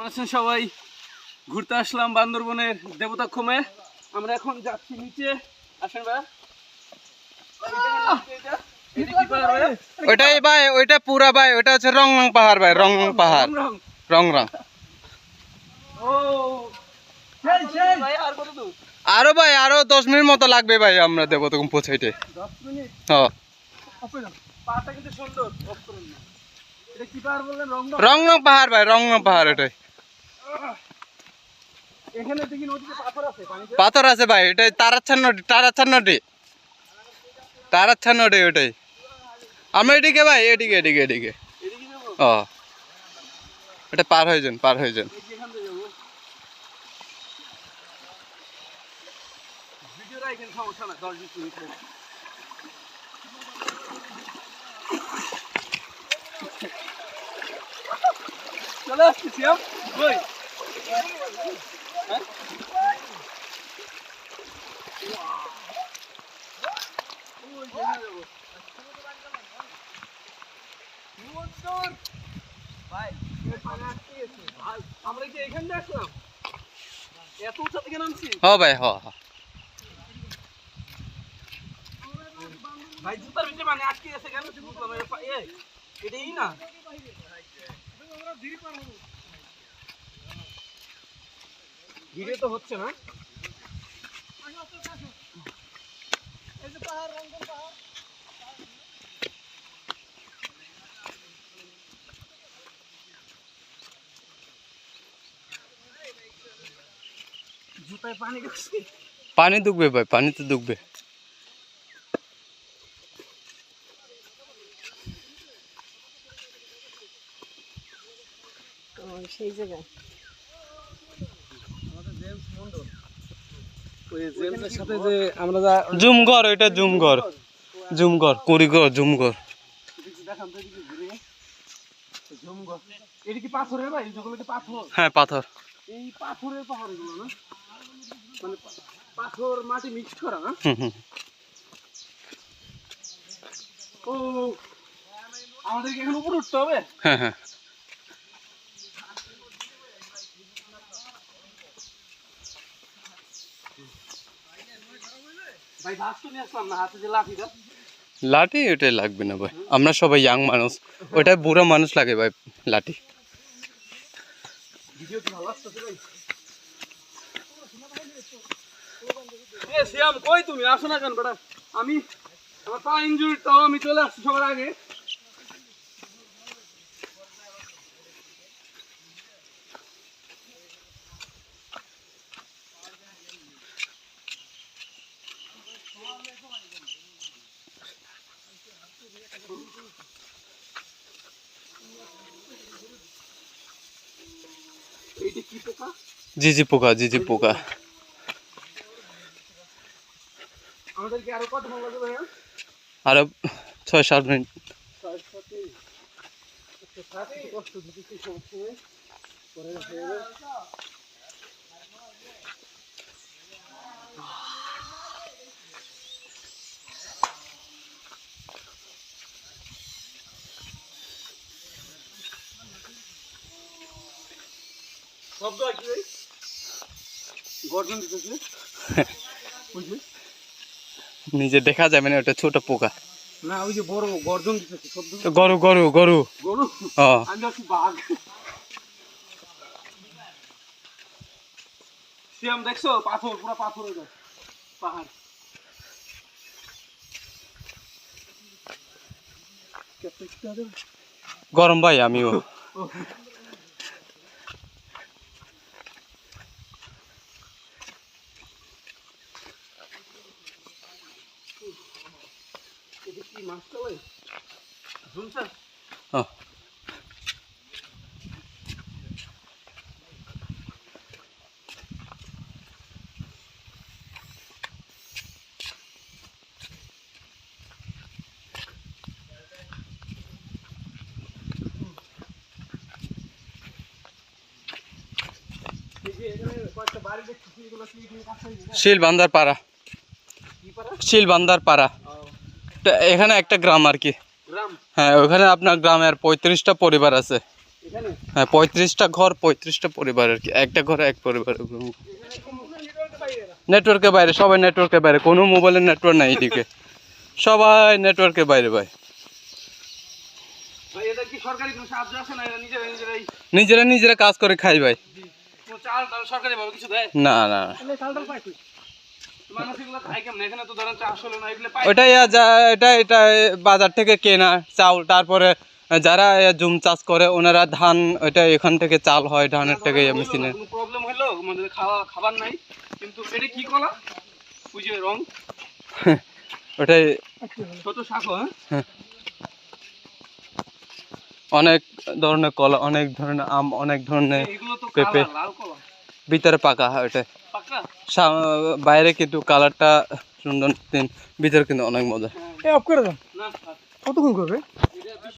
আছেন সবাই, ঘুরতে আসলাম বান্দরবনের দেবতাক্ষমে। আমরা এখন যাচ্ছি নিচে। আসেন ভাই। ওইটাই ভাই, ওইটা পুরা ভাই, ওইটা হচ্ছে রংরং পাহাড় ভাই, রংরং পাহাড়, রংরং। ও ভাই, আর কত দূর? আরো ভাই, আরো 10 মিনিট মতো লাগবে ভাই আমরা দেবতাক্ষম পৌঁছাইতে। 10 মিনিট? হ্যাঁ, পাহাড়টা কিন্তু সুন্দর। এটা কি পাহাড় বললেন? রংরং পাহাড় ভাই, রংরং পাহাড়। ওটাই এখানে দেখি নদীতে পাথর আছে, পানিতে পাথর আছে ভাই। ওটাই তারাচ্ছান নদী, তারাচ্ছান নদী ওটাই। আমরা এদিকে ভাই, এদিকে। এদিকে যাবো। ও, এটা পার হয়ে যান। এখান থেকে যাবো। ভিডিও রাখেন, সমস্যা না, 10-20 মিনিট। চলে আসতেছি। ওই আমরা কি এখান থেকে আসলাম? এত উঁচা থেকে নামছি ভাই। ভাই, জুতার ভিতরে মানে আটকে গেছে কেন? বুঝলাম এটাই না। ভিডিও তো হচ্ছে না। জুতায় পানি গেছে। পানি ডুববে ভাই, পানিতে ডুববে। সেই জায়গায় আমাদের জেমস মন্ডল, ওই জেমসের সাথে যে আমরা জুমঘর, ওইটা জুমঘর, কুড়িঘর জুমঘর। দেখান তো এদিকে ঘুরে। জুমঘর এটা কি পাথরের ভাই? যেগুলো কি পাথর? হ্যাঁ, পাথর। এই পাথরের পাহাড় এগুলো না, মানে পাথর মাটি মিক্স করা না? ও, আমাদেরকে এখন উপরে উঠতে হবে। হ্যাঁ। ভাই, ভাত তো নিয়ে আসলাম না, হাতে যে লাঠিটা। লাঠি ওটাই লাগবে না ভাই, আমরা সবাই ইয়াং মানুষ, ওইটা বুড়ো মানুষ লাগে ভাই লাঠি। ভিডিও কি ভালো আসছে ভাই? শ্যাম কই তুমি? আসো না কেন বেটা? আমার পা ইনজুরি, তাও আমি চলে আসছি সবার আগে। এইটা কি পোকা? জিজি পোকা। আমাদেরকে আরো কত ভালো লাগবে ভাইয়া? আরো 6-7 মিনিট। কষ্ট দিতে সমস্যা নেই, পরে দেখা যাবে। শব্দ আছে ভাই, গর্জন দিতেছে। নিজে দেখা যাবে না, ওটা ছোট পোকা। না, ওই যে বড় গর্জন দিতেছে শব্দ। গরু। গরু? হ্যাঁ। আমি আছি বাঘ। শ্যাম দেখছো? পাথর, পুরো পাথর হয়ে যায় পাহাড়। গরম ভাই, আমিও। এটা কি মাছ চলে? ঝুলছে? হ্যাঁ। শিলবান্ধার পাড়া। এখানে একটা গ্রাম আর কি। হ্যাঁ, ওখানে আপনার গ্রামের 35টা পরিবার আছে। এখানে হ্যাঁ 35টা ঘর 35টা পরিবার আর কি, একটা ঘরে এক পরিবার। নেটওয়ার্কের বাইরে, সবাই নেটওয়ার্কের বাইরে, কোনো মোবাইলের নেটওয়ার্ক নাই এদিকে, সবাই নেটওয়ার্কের বাইরে ভাই। ভাই এদের কি সরকারি কোনো সাহায্য আছে না, এরা নিজেরাই নিজেরা নিজেরা কাজ করে খাই ভাই। কোনো চাল টাল সরকারি ভাবে কিছু দেয়? না না মানুষ এগুলো খায় কেমন? এখানে তো ধরেন চাষ হলো না, এগুলো পায় ওটাই এটা বাজার থেকে কেনা চাউল, তারপরে যারা জুম চাষ করে ওনারা ধান, ওইটা এখান থেকে চাল হয় ধানের থেকে মেশিনে। কোনো প্রবলেম হলো আমাদের খাবার নাই, কিন্তু এটা কি কলা? ওই যে রং ওটাই ছোট শাক, হ্যাঁ অনেক ধরনের কলা, অনেক ধরনের আম, অনেক ধরনের এগুলো তো পেঁপে, কালার লাল কলা ভিতরে পাকা হয় ওটা। পাকা। বাইরে কিন্তু কালারটা সুন্দর, ভিতরে কিন্তু অনেক মজা। না কতক্ষণ করবে? এটা